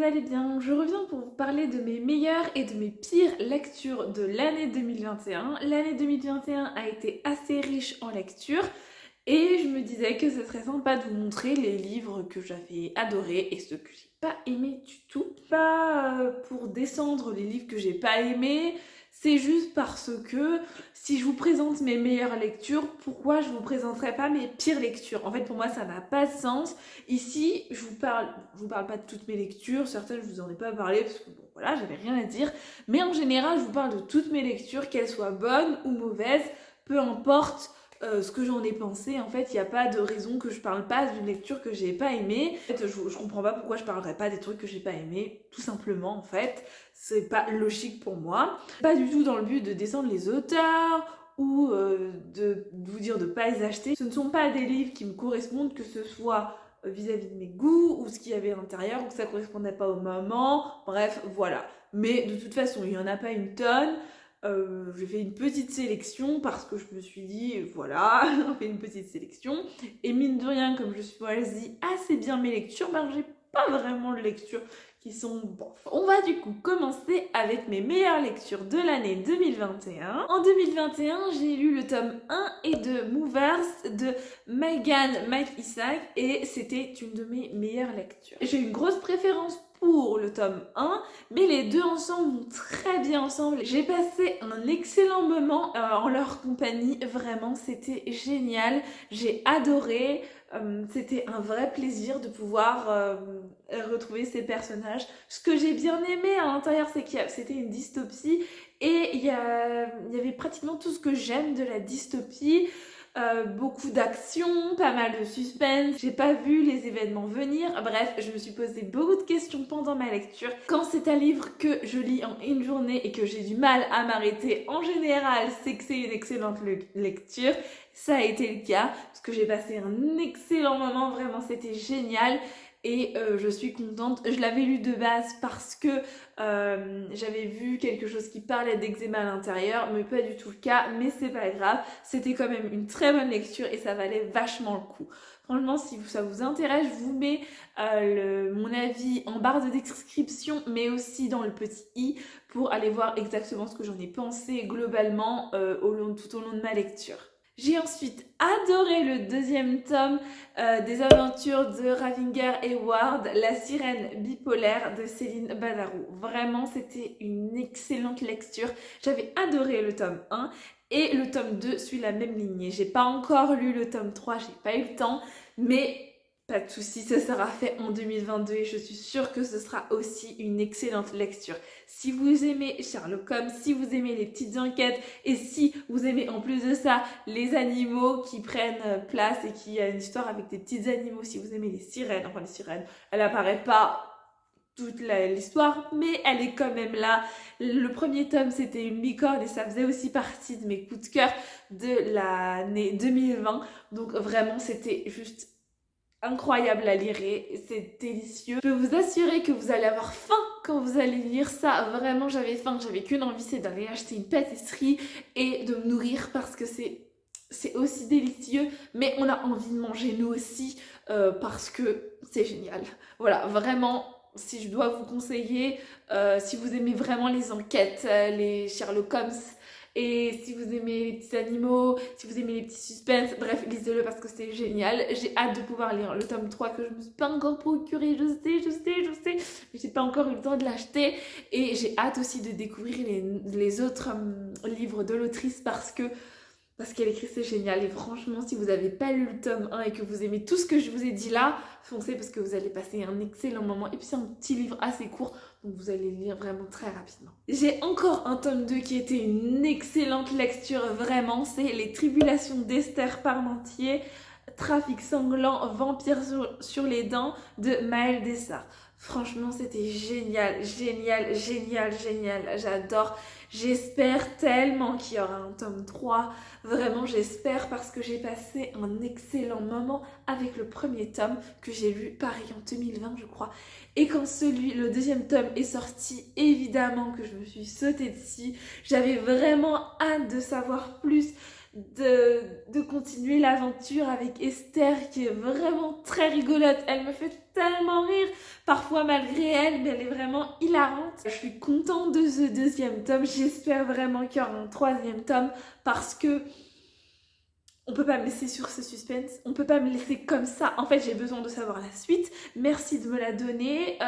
allez bien. Je reviens pour vous parler de mes meilleures et de mes pires lectures de l'année 2021. L'année 2021 a été assez riche en lectures et je me disais que ce serait sympa de vous montrer les livres que j'avais adorés et ceux que j'ai pas aimés du tout. Pas pour descendre les livres que j'ai pas aimés, c'est juste parce que si je vous présente mes meilleures lectures, pourquoi je vous présenterai pas mes pires lectures? En fait, pour moi, ça n'a pas de sens. Ici, je vous parle pas de toutes mes lectures, certaines je vous en ai pas parlé parce que bon, voilà, j'avais rien à dire. Mais en général, je vous parle de toutes mes lectures, qu'elles soient bonnes ou mauvaises, peu importe ce que j'en ai pensé. En fait, il n'y a pas de raison que je parle pas d'une lecture que j'ai pas aimée. En fait, je comprends pas pourquoi je parlerais pas des trucs que j'ai pas aimés, tout simplement en fait. C'est pas logique pour moi. Pas du tout dans le but de descendre les auteurs ou de vous dire de pas les acheter. Ce ne sont pas des livres qui me correspondent, que ce soit vis-à-vis de mes goûts ou ce qu'il y avait à l'intérieur ou que ça correspondait pas au moment. Bref, voilà. Mais de toute façon, il y en a pas une tonne. J'ai fait une petite sélection parce que je me suis dit, voilà, on fait une petite sélection. Et mine de rien, comme je choisis assez bien mes lectures, ben j'ai pas vraiment de lectures qui sont bon. On va du coup commencer avec mes meilleures lectures de l'année 2021. En 2021, j'ai lu le tome 1 et 2 Movers de Megan McIsaac et c'était une de mes meilleures lectures. J'ai une grosse préférence pour le tome 1, mais les deux ensemble vont très bien ensemble. J'ai passé un excellent moment en leur compagnie, vraiment c'était génial, j'ai adoré. C'était un vrai plaisir de pouvoir retrouver ces personnages. Ce que j'ai bien aimé à l'intérieur, c'est que c'était une dystopie et il y avait pratiquement tout ce que j'aime de la dystopie. Beaucoup d'action, pas mal de suspense, j'ai pas vu les événements venir, bref, je me suis posé beaucoup de questions pendant ma lecture. Quand c'est un livre que je lis en une journée et que j'ai du mal à m'arrêter, en général, c'est que c'est une excellente lecture. Ça a été le cas, parce que j'ai passé un excellent moment, vraiment c'était génial. Et je suis contente. Je l'avais lu de base parce que j'avais vu quelque chose qui parlait d'eczéma à l'intérieur, mais pas du tout le cas, mais c'est pas grave. C'était quand même une très bonne lecture et ça valait vachement le coup. Franchement, si ça vous intéresse, je vous mets mon avis en barre de description, mais aussi dans le petit i pour aller voir exactement ce que j'en ai pensé globalement tout au long de ma lecture. J'ai ensuite adoré le deuxième tome des aventures de Ravinger et Ward, La sirène bipolaire de Céline Badarou. Vraiment, c'était une excellente lecture. J'avais adoré le tome 1 et le tome 2 suit la même lignée. J'ai pas encore lu le tome 3, j'ai pas eu le temps, mais pas de soucis, ça sera fait en 2022 et je suis sûre que ce sera aussi une excellente lecture. Si vous aimez Sherlock Holmes, si vous aimez les petites enquêtes et si vous aimez en plus de ça les animaux qui prennent place et qui a une histoire avec des petits animaux, si vous aimez les sirènes, elle apparaît pas toute l'histoire, mais elle est quand même là. Le premier tome, c'était une licorne et ça faisait aussi partie de mes coups de cœur de l'année 2020. Donc vraiment, c'était juste incroyable à lire et c'est délicieux. Je peux vous assurer que vous allez avoir faim quand vous allez lire ça. Vraiment, j'avais faim, j'avais qu'une envie, c'est d'aller acheter une pâtisserie et de me nourrir parce que c'est aussi délicieux, mais on a envie de manger nous aussi parce que c'est génial. Voilà, vraiment, si je dois vous conseiller, si vous aimez vraiment les enquêtes, les Sherlock Holmes, et si vous aimez les petits animaux, si vous aimez les petits suspens, bref, lisez-le parce que c'est génial. J'ai hâte de pouvoir lire le tome 3 que je ne me suis pas encore procuré, je sais, mais j'ai pas encore eu le temps de l'acheter. Et j'ai hâte aussi de découvrir les autres livres de l'autrice parce qu'elle écrit, c'est génial. Et franchement, si vous n'avez pas lu le tome 1 et que vous aimez tout ce que je vous ai dit là, foncez parce que vous allez passer un excellent moment. Et puis c'est un petit livre assez court, donc vous allez le lire vraiment très rapidement. J'ai encore un tome 2 qui était une excellente lecture, vraiment. C'est Les Tribulations d'Esther Parmentier, Trafic sanglant, Vampire sur les dents de Maëlle Dessart. Franchement, c'était génial. J'adore. J'espère tellement qu'il y aura un tome 3. Vraiment, j'espère parce que j'ai passé un excellent moment avec le premier tome que j'ai lu, pareil, en 2020, je crois. Et quand le deuxième tome est sorti, évidemment que je me suis sautée dessus. J'avais vraiment hâte de savoir plus, de continuer l'aventure avec Esther qui est vraiment très rigolote. Elle me fait tellement rire, parfois malgré elle, mais elle est vraiment hilarante. Je suis contente de ce deuxième tome, j'espère vraiment qu'il y aura un troisième tome parce que on peut pas me laisser sur ce suspense, on peut pas me laisser comme ça. En fait, j'ai besoin de savoir la suite. Merci de me la donner.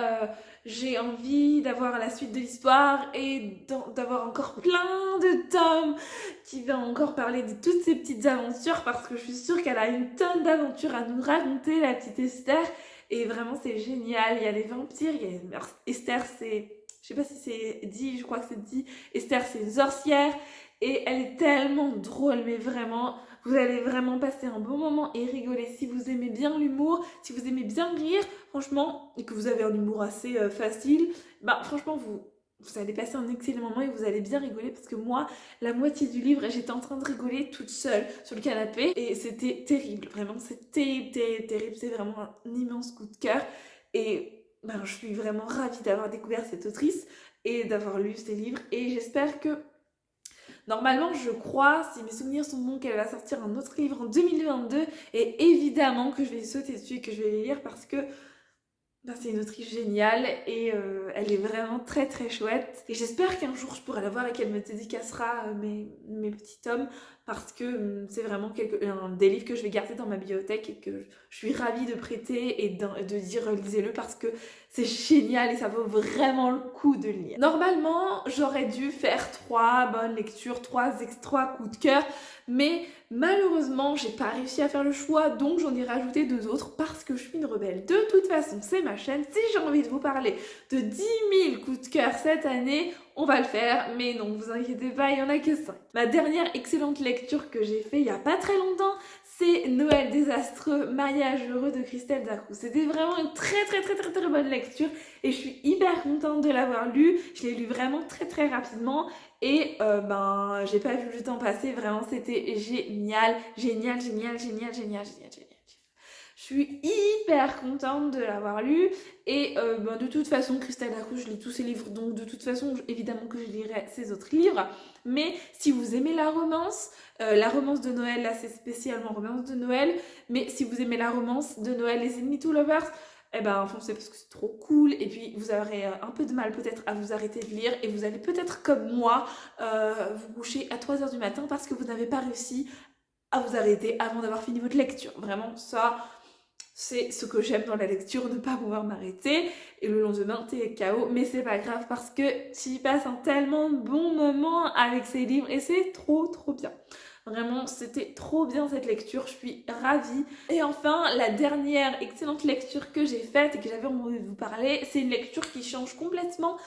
J'ai envie d'avoir la suite de l'histoire et d'avoir encore plein de tomes qui vont encore parler de toutes ces petites aventures parce que je suis sûre qu'elle a une tonne d'aventures à nous raconter, la petite Esther. Et vraiment, c'est génial. Il y a les vampires, il y a Esther, je sais pas si c'est dit, je crois que c'est dit. Esther, c'est une sorcière et elle est tellement drôle, mais vraiment. Vous allez vraiment passer un bon moment et rigoler. Si vous aimez bien l'humour, si vous aimez bien rire, franchement, et que vous avez un humour assez facile, bah franchement, vous allez passer un excellent moment et vous allez bien rigoler parce que moi, la moitié du livre, j'étais en train de rigoler toute seule sur le canapé et c'était terrible. Vraiment, c'est terrible. C'est vraiment un immense coup de cœur et ben, je suis vraiment ravie d'avoir découvert cette autrice et d'avoir lu ces livres et j'espère que normalement, je crois, si mes souvenirs sont bons, qu'elle va sortir un autre livre en 2022 et évidemment que je vais sauter dessus et que je vais les lire parce que c'est une autrice géniale et elle est vraiment très très chouette. Et j'espère qu'un jour je pourrai la voir et qu'elle me dédicacera mes petits tomes parce que c'est vraiment des livres que je vais garder dans ma bibliothèque et que je suis ravie de prêter et de dire lisez-le parce que c'est génial et ça vaut vraiment le coup de le lire. Normalement, j'aurais dû faire 3 bonnes lectures, 3 coups de cœur, mais malheureusement, j'ai pas réussi à faire le choix, donc j'en ai rajouté 2 autres parce que je suis une rebelle. De toute façon, c'est ma chaîne. Si j'ai envie de vous parler de 10 000 coups de cœur cette année, on va le faire, mais non, vous inquiétez pas, il y en a que 5. Ma dernière excellente lecture que j'ai fait il y a pas très longtemps, c'est Noël désastreux, mariage heureux de Christelle Darcou. C'était vraiment une très bonne lecture et je suis hyper contente de l'avoir lu. Je l'ai lu vraiment très rapidement et j'ai pas vu le temps passer, vraiment c'était génial. Je suis hyper contente de l'avoir lu et de toute façon Christelle Darcou, je lis tous ses livres donc de toute façon évidemment que je lirai ses autres livres, mais si vous aimez la romance de Noël, là c'est spécialement romance de Noël, mais si vous aimez la romance de Noël, les Ennemis to Lovers, eh ben foncez parce que c'est trop cool et puis vous aurez un peu de mal peut-être à vous arrêter de lire et vous allez peut-être comme moi vous coucher à 3h du matin parce que vous n'avez pas réussi à vous arrêter avant d'avoir fini votre lecture. Vraiment ça, c'est ce que j'aime dans la lecture, ne pas pouvoir m'arrêter et le lendemain t'es KO, mais c'est pas grave parce que tu y passes un tellement bon moment avec ces livres et c'est trop bien. Vraiment, c'était trop bien cette lecture, je suis ravie. Et enfin, la dernière excellente lecture que j'ai faite et que j'avais envie de vous parler, c'est une lecture qui change complètement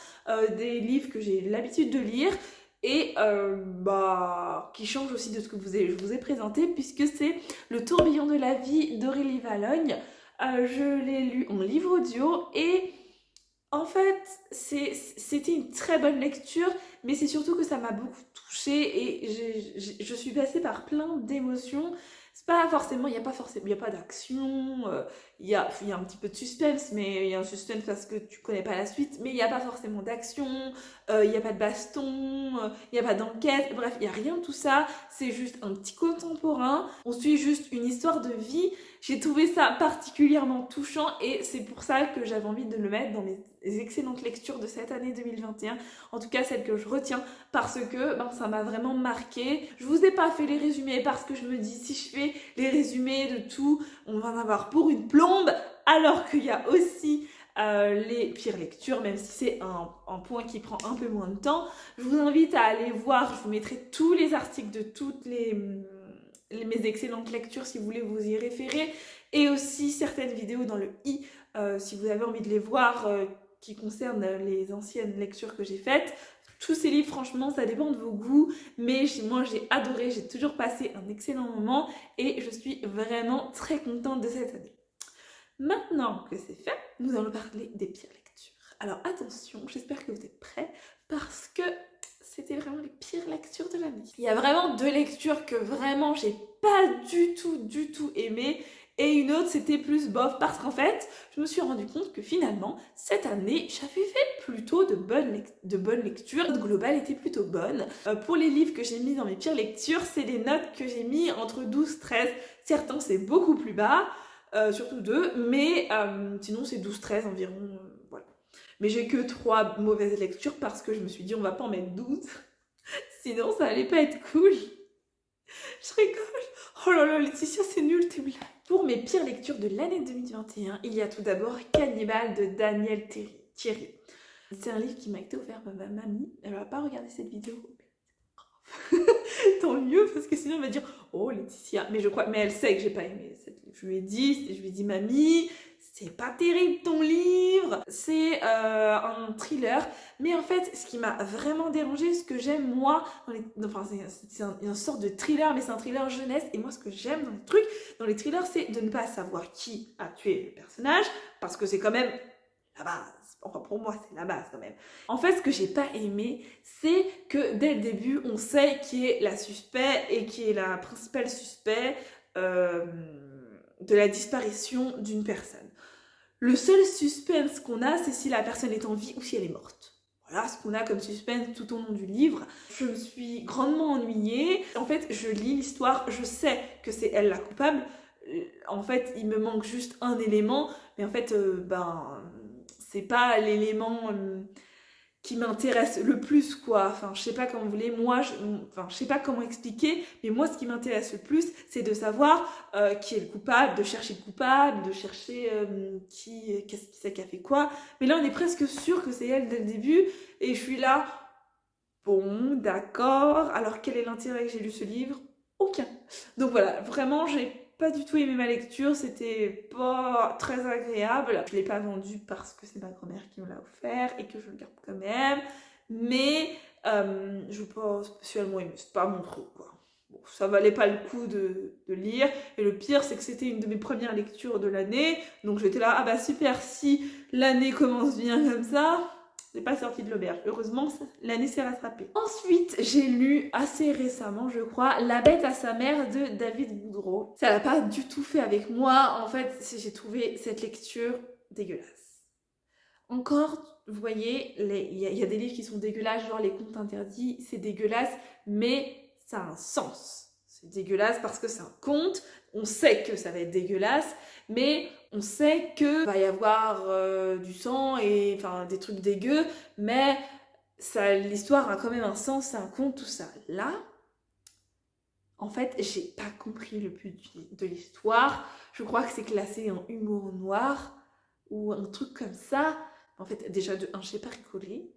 des livres que j'ai l'habitude de lire et qui change aussi de ce que je vous ai présenté puisque c'est Le tourbillon de la vie d'Aurélie Vallogne. Je l'ai lu en livre audio et en fait c'était une très bonne lecture, mais c'est surtout que ça m'a beaucoup touchée et je suis passée par plein d'émotions. C'est pas forcément, il n'y a pas d'action, il y a un petit peu de suspense, mais il y a un suspense parce que tu connais pas la suite, mais il n'y a pas forcément d'action, il n'y a pas de baston, il n'y a pas d'enquête, bref, il n'y a rien de tout ça, c'est juste un petit contemporain, on suit juste une histoire de vie. J'ai trouvé ça particulièrement touchant et c'est pour ça que j'avais envie de le mettre dans mes excellentes lectures de cette année 2021, en tout cas celle que je retiens parce que ça m'a vraiment marqué. Je vous ai pas fait les résumés parce que je me dis si je fais les résumés de tout, on va en avoir pour une plombe, alors qu'il y a aussi les pires lectures, même si c'est un point qui prend un peu moins de temps. Je vous invite à aller voir, je vous mettrai tous les articles de toutes mes excellentes lectures si vous voulez vous y référer, et aussi certaines vidéos dans le i si vous avez envie de les voir qui concernent les anciennes lectures que j'ai faites. Tous ces livres, franchement, ça dépend de vos goûts, mais moi j'ai adoré, j'ai toujours passé un excellent moment et je suis vraiment très contente de cette année. Maintenant que c'est fait, nous allons parler des pires lectures. Alors attention, j'espère que vous êtes prêts parce que c'était vraiment les pires lectures de l'année. Il y a vraiment 2 lectures que vraiment j'ai pas du tout aimées et une autre c'était plus bof parce qu'en fait je me suis rendu compte que finalement cette année j'avais fait plutôt de bonnes lectures. La note globale était plutôt bonne. Pour les livres que j'ai mis dans mes pires lectures, c'est des notes que j'ai mis entre 12 et 13. Certains c'est beaucoup plus bas. surtout 2, mais sinon c'est 12-13 environ, voilà. Mais j'ai que 3 mauvaises lectures parce que je me suis dit on va pas en mettre 12, sinon ça allait pas être cool. Je rigole. Oh là là, Laetitia, c'est nul tes blagues. Pour mes pires lectures de l'année 2021, il y a tout d'abord Cannibale de Daniel Thierry. C'est un livre qui m'a été offert par ma mamie. Elle va pas regarder cette vidéo. Tant mieux, parce que sinon elle va dire oh Laetitia. Mais elle sait que j'ai pas aimé cette livre. Je lui ai dit mamie, c'est pas terrible ton livre. C'est un thriller. Mais en fait, ce qui m'a vraiment dérangé, ce que j'aime moi, c'est une sorte de thriller, mais c'est un thriller jeunesse. Et moi, ce que j'aime dans les thrillers, c'est de ne pas savoir qui a tué le personnage, parce que c'est quand même la base. Enfin, pour moi, c'est la base quand même. En fait, ce que j'ai pas aimé, c'est que dès le début, on sait qui est la suspect et qui est la principale suspect de la disparition d'une personne. Le seul suspense qu'on a, c'est si la personne est en vie ou si elle est morte. Voilà ce qu'on a comme suspense tout au long du livre. Je me suis grandement ennuyée. En fait, je lis l'histoire, je sais que c'est elle la coupable. En fait, il me manque juste un élément, mais en fait, c'est pas l'élément qui m'intéresse le plus, quoi. Enfin, je sais pas comment vous voulez, je sais pas comment expliquer, mais moi, ce qui m'intéresse le plus, c'est de savoir qui est le coupable, de chercher le coupable, de chercher qu'est-ce qui c'est qui a fait quoi. Mais là, on est presque sûr que c'est elle dès le début, et je suis là, bon, d'accord, alors quel est l'intérêt que j'ai lu ce livre? Aucun. Donc voilà, vraiment, j'ai pas du tout aimé ma lecture, c'était pas très agréable. Je l'ai pas vendu parce que c'est ma grand-mère qui me l'a offert et que je le garde quand même, mais je veux pas spécialement aimer, c'est pas mon truc, quoi. Bon, ça valait pas le coup de lire, et le pire c'est que c'était une de mes premières lectures de l'année, donc j'étais là, ah bah super, si l'année commence bien comme ça, c'est pas sorti de l'auberge. Heureusement, l'année s'est rattrapée. Ensuite, j'ai lu assez récemment, je crois, La bête à sa mère de David Boudreau. Ça n'a pas du tout fait avec moi. En fait, j'ai trouvé cette lecture dégueulasse. Encore, vous voyez, il y a des livres qui sont dégueulasses, genre Les Contes Interdits, c'est dégueulasse, mais ça a un sens. C'est dégueulasse parce que c'est un conte, on sait que ça va être dégueulasse, mais on sait que va y avoir du sang et enfin des trucs dégueux, mais l'histoire a quand même un sens, c'est un conte, tout ça. Là, en fait, j'ai pas compris le but de l'histoire. Je crois que c'est classé en humour noir ou un truc comme ça. En fait, déjà, de 1, j'ai pas rigolé.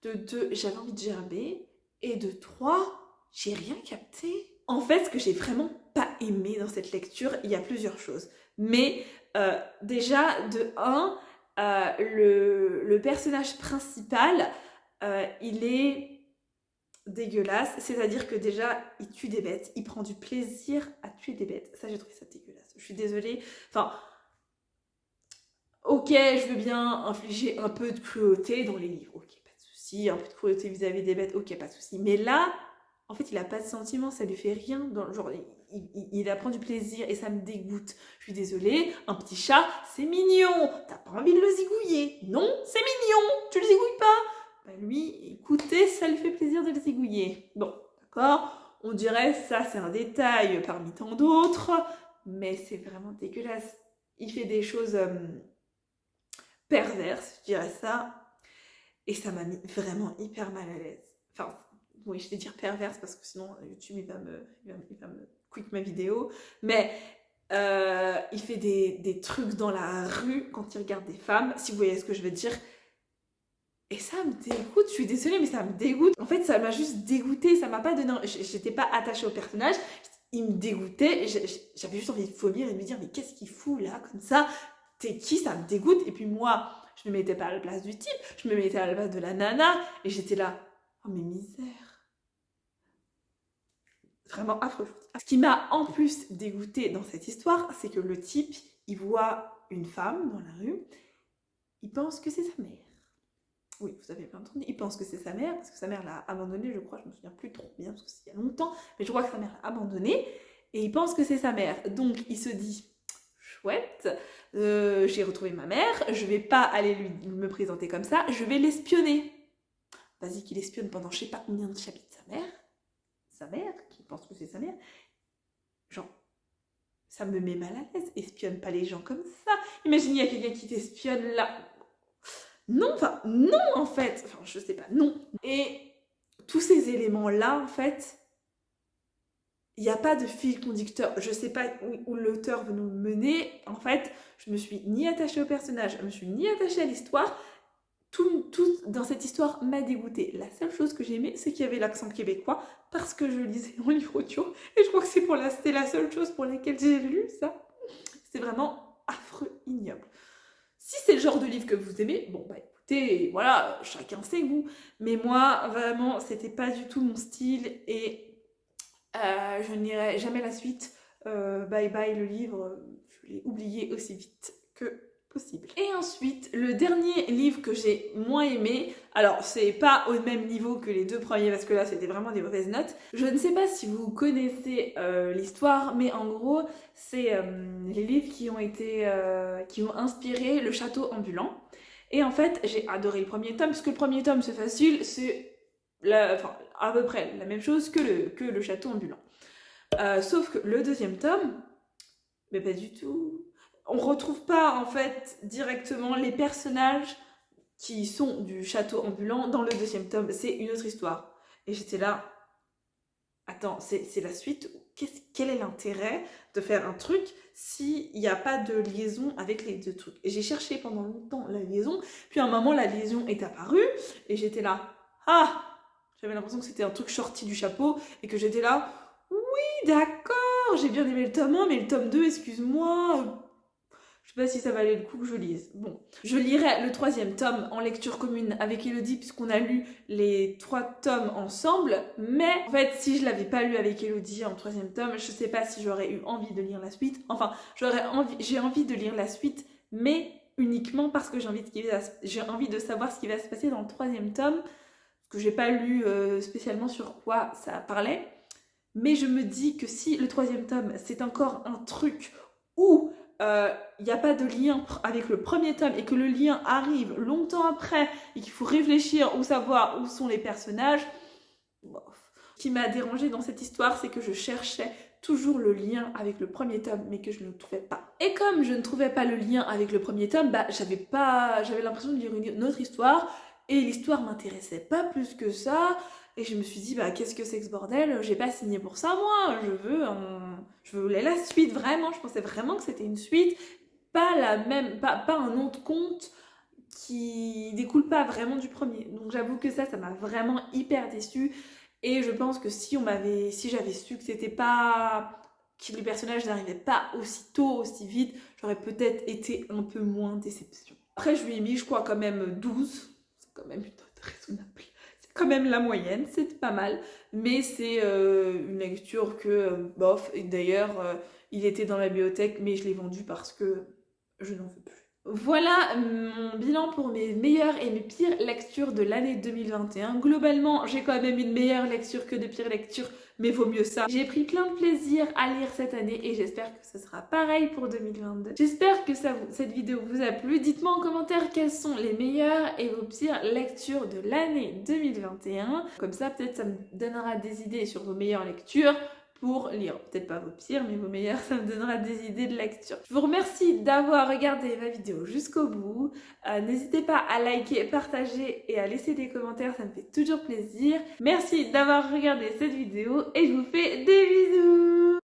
De 2, j'avais envie de gerber. Et de 3, j'ai rien capté. En fait, ce que j'ai vraiment pas aimé dans cette lecture, il y a plusieurs choses. Mais déjà, de 1, le personnage principal, il est dégueulasse, c'est-à-dire que déjà il tue des bêtes, il prend du plaisir à tuer des bêtes, ça j'ai trouvé ça dégueulasse, je suis désolée, enfin ok, je veux bien infliger un peu de cruauté dans les livres, ok, pas de souci, un peu de cruauté vis-à-vis des bêtes, ok, pas de souci, mais là, en fait il a pas de sentiment, ça lui fait rien, genre il apprend du plaisir et ça me dégoûte, je suis désolée, un petit chat c'est mignon, t'as pas envie de le zigouiller, non, c'est mignon, tu le zigouilles pas. Bah lui, écoutez, ça lui fait plaisir de le zigouiller. Bon, d'accord, on dirait ça c'est un détail parmi tant d'autres, mais c'est vraiment dégueulasse. Il fait des choses perverses, je dirais ça, et ça m'a mis vraiment hyper mal à l'aise. Enfin, oui, je vais dire perverse parce que sinon YouTube il va me quick ma vidéo, mais il fait des trucs dans la rue quand il regarde des femmes, si vous voyez ce que je veux dire. Et ça me dégoûte, je suis désolée, mais ça me dégoûte. En fait, ça m'a juste dégoûtée, ça m'a pas donné. J'étais pas attachée au personnage, il me dégoûtait, j'avais juste envie de vomir et de me dire, mais qu'est-ce qu'il fout là, comme ça? T'es qui? Ça me dégoûte. Et puis moi, je me mettais pas à la place du type, je me mettais à la place de la nana, et j'étais là, oh mais misère. Vraiment affreux. Ce qui m'a en plus dégoûtée dans cette histoire, c'est que le type, il voit une femme dans la rue, il pense que c'est sa mère. Oui, vous avez bien entendu, il pense que c'est sa mère, parce que sa mère l'a abandonné, je crois, je me souviens plus trop bien, parce que c'est il y a longtemps, mais je crois que sa mère l'a abandonné, et il pense que c'est sa mère. Donc il se dit, chouette, j'ai retrouvé ma mère, je vais pas aller me présenter comme ça, je vais l'espionner. Vas-y qu'il espionne pendant je sais pas combien de chapitres sa mère, qui pense que c'est sa mère, genre, Ça me met mal à l'aise. Espionne pas les gens comme ça. Imagine, il y a quelqu'un qui t'espionne là. Non, enfin, non en fait. Enfin, je sais pas, non. Et tous ces éléments-là, en fait, il n'y a pas de fil conducteur. Je sais pas où l'auteur veut nous mener. En fait, je me suis ni attachée au personnage, je me suis ni attachée à l'histoire. Tout dans cette histoire m'a dégoûtée. La seule chose que j'ai aimée, c'est qu'il y avait l'accent québécois parce que je lisais en livre audio. Et je crois que c'était la seule chose pour laquelle j'ai lu ça. C'est vraiment affreux, ignoble. Si c'est le genre de livre que vous aimez, bon bah écoutez, voilà, chacun ses goûts. Mais moi, vraiment, c'était pas du tout mon style et je n'irai jamais la suite. Bye bye le livre, je l'ai oublié aussi vite que possible. Et ensuite, le dernier livre que j'ai moins aimé, alors c'est pas au même niveau que les deux premiers parce que là c'était vraiment des mauvaises notes. Je ne sais pas si vous connaissez l'histoire, mais en gros c'est les livres qui ont inspiré Le Château Ambulant. Et en fait j'ai adoré le premier tome parce que le premier tome c'est facile, c'est à peu près la même chose que le Château Ambulant. Sauf que le deuxième tome, mais pas du tout. On retrouve pas en fait directement les personnages qui sont du château ambulant dans le deuxième tome. C'est une autre histoire. Et j'étais là, attends, c'est la suite. Quel est l'intérêt de faire un truc s'il n'y a pas de liaison avec les deux trucs? Et j'ai cherché pendant longtemps la liaison, puis à un moment la liaison est apparue, et j'étais là, ah! J'avais l'impression que c'était un truc sorti du chapeau, et que j'étais là, oui, d'accord, j'ai bien aimé le tome 1, mais le tome 2, excuse-moi, je sais pas si ça valait le coup que je lise. Bon, je lirai le troisième tome en lecture commune avec Elodie puisqu'on a lu les 3 tomes ensemble. Mais en fait, si je l'avais pas lu avec Elodie en troisième tome, je sais pas si j'aurais eu envie de lire la suite. Enfin, j'ai envie de lire la suite, mais uniquement parce que j'ai envie de savoir ce qui va se passer dans le troisième tome. Parce que j'ai pas lu spécialement sur quoi ça parlait. Mais je me dis que si le troisième tome, c'est encore un truc où il n'y a pas de lien avec le premier tome et que le lien arrive longtemps après et qu'il faut réfléchir ou savoir où sont les personnages, bof. Ce qui m'a dérangée dans cette histoire, c'est que je cherchais toujours le lien avec le premier tome mais que je ne le trouvais pas. Et comme je ne trouvais pas le lien avec le premier tome, bah j'avais l'impression de lire une autre histoire et l'histoire m'intéressait pas plus que ça. Et je me suis dit, bah qu'est-ce que c'est que ce bordel? J'ai pas signé pour ça, moi. Je voulais la suite, vraiment. Je pensais vraiment que c'était une suite. Pas un nom de conte qui découle pas vraiment du premier. Donc j'avoue que ça m'a vraiment hyper déçue. Et je pense que si j'avais su que c'était pas... que les personnages n'arrivaient pas aussi tôt, aussi vite, j'aurais peut-être été un peu moins déception. Après, je lui ai mis, je crois, quand même 12. C'est quand même une note raisonnable. Quand même la moyenne, c'est pas mal, mais c'est une lecture que, bof, et d'ailleurs, il était dans la bibliothèque, mais je l'ai vendu parce que je n'en veux plus. Voilà mon bilan pour mes meilleures et mes pires lectures de l'année 2021. Globalement, j'ai quand même une meilleure lecture que de pires lectures, mais vaut mieux ça. J'ai pris plein de plaisir à lire cette année et j'espère que ce sera pareil pour 2022. J'espère que cette vidéo vous a plu. Dites-moi en commentaire quelles sont les meilleures et vos pires lectures de l'année 2021. Comme ça, peut-être ça me donnera des idées sur vos meilleures lectures pour lire. Peut-être pas vos pires, mais vos meilleurs, ça me donnera des idées de lecture. Je vous remercie d'avoir regardé ma vidéo jusqu'au bout. N'hésitez pas à liker, partager et à laisser des commentaires, ça me fait toujours plaisir. Merci d'avoir regardé cette vidéo et je vous fais des bisous.